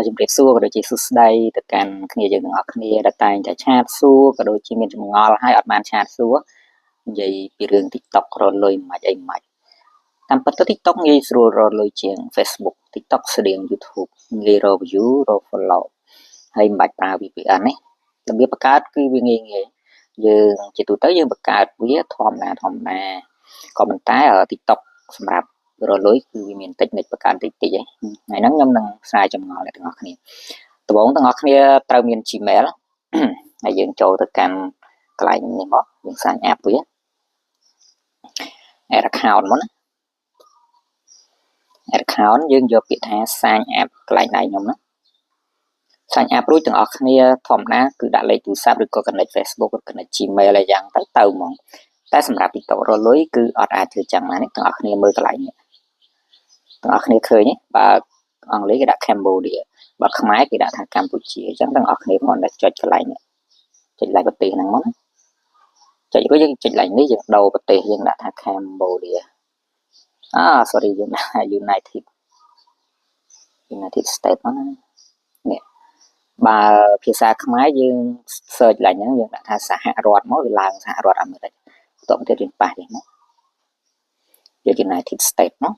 ជំរាបសួរក៏ដូចជាសួស្តីទៅកាន់គ្នាយើងទាំងអស់គ្នាដែលតែងតែឆាតសួរក៏ដូចជាមានចម្ងល់ហើយអត់បានឆាតសួរនិយាយពីរឿង TikTok រកលុយមិនអីមិនតាមពិតទៅ TikTok ងាយស្រួលរកលុយជាង Facebook TikTok ស្តៀង YouTube ងាយរក view រក follow ហើយមិនបាច់ប្រើ VPN ទេរបៀបបង្កើតគឺវាងាយយើងជាទូទៅយើងបង្កើតវាធម្មតាក៏ប៉ុន្តែ TikTok សម្រាប់រកលុយគឺវាមានតិចនិចបង្កើតតិចឯងថ្ងៃហ្នឹងខ្ញុំនឹងស្រាយចម្ងល់អ្នកទាំងអស់គ្នាដំបូងទាំងអស់គ្នាត្រូវមាន Gmail ហើយយើងចូលទៅកាន់កន្លែងនេះមកយើង sign up វា add account មកណា add account យើងយកពាក្យថា sign up កន្លែងដៃខ្ញុំណា sign up រួចទាំងអស់គ្នាធម្មតាគឺដាក់លេខទូរស័ព្ទឬក៏ connect Facebook ឬ connect Gmail អីយ៉ាងទៅហ្មងតែសម្រាប់ TikTok រកលុយគឺអត់អាចធ្វើចឹងបានទេទាំងអស់គ្នាមើលកន្លែងនេះទាំងអស់គ្នាឃើញទេបើអង់គ្លេសគេដាក់ Cambodia បើខ្មែរគេដាក់ថាកម្ពុជាអញ្ចឹងទាំងអស់គ្នាគ្រាន់តែចុចកន្លែងនេះចុចកន្លែងប្រទេសហ្នឹងមកណាចុចរួចយើងចុចកន្លែងនេះយើងដូរប្រទេសយើងដាក់ថា Cambodia sorry យើងដាក់ United States មកណានេះបើភាសាខ្មែរយើង search កន្លែងហ្នឹងយើងដាក់ថាសហរដ្ឋមកវាឡើងសហរដ្ឋអាមេរិកបន្ទាប់មកទៀតយើងប៉ះនេះណាយក United States មក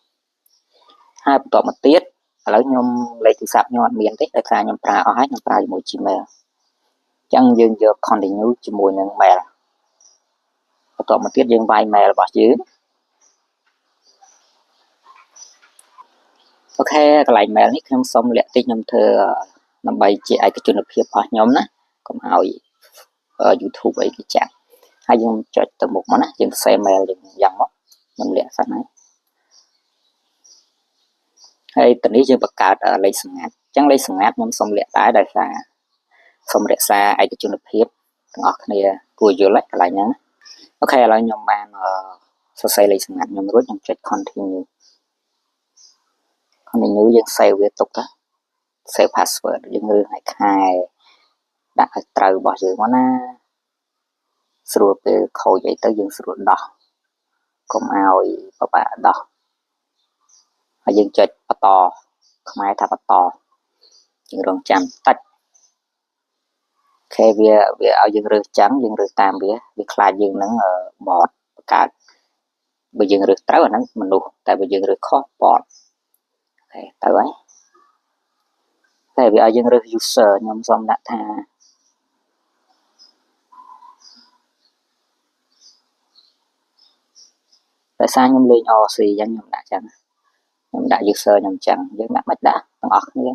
ហើយបន្ទាប់មកទៀតឥឡូវខ្ញុំលេខទូរស័ព្ទខ្ញុំអត់មានទេដោយសារខ្ញុំប្រើអស់ហើយខ្ញុំប្រើជាមួយ Gmail អញ្ចឹងយើងយក continue ជាមួយនឹង mail បន្ទាប់មកទៀតយើងវាយ mail របស់យើងអូខេកន្លែង mail នេះខ្ញុំសុំលាក់តិចខ្ញុំធ្វើដើម្បីជាឯកជនភាពរបស់ខ្ញុំណាកុំឲ្យ YouTube អីគេចាក់ហើយយើងចុចទៅមុខមកណាយើង save mail យើងយ៉ាងមកខ្ញុំលាក់សិនហើយតនេះយើងបង្កើតលេខសម្ងាត់អញ្ចឹងលេខសម្ងាត់ខ្ញុំសុំលាក់ដែរដោយសារសូមរក្សាឯកជនភាពទាំងអស់គ្នាគួរយល់កន្លែងហ្នឹងអូខេឥឡូវខ្ញុំបានសរសេរលេខសម្ងាត់ខ្ញុំរួចខ្ញុំចុច continue យើង save វាទុកទៅ save password យើងរើសឲ្យខែដាក់ឲ្យត្រូវរបស់យើងមកណាស្រួលពេលខូចអីទៅយើងស្រួលដោះកុំឲ្យពិបាកដោះហើយយើងចុចបន្តខ្មែរថាបន្តយើងរងចាំតិចខេវាឲ្យយើងរើសចឹងយើងរើសតាមវាខ្លាចយើងនឹងបតបង្កើតបើយើងរើសត្រូវអាហ្នឹងមនុស្សតែបើយើងរើសខុសបតអូខេទៅហើយតែវាឲ្យយើងរើស user ខ្ញុំសូមដាក់ថាដោយសារខ្ញុំលេង RC អញ្ចឹងខ្ញុំដាក់ចឹងខ្ញុំដាក់ user ខ្ញុំចឹងយើងដាក់មិនដាក់ទាំងអស់គ្នា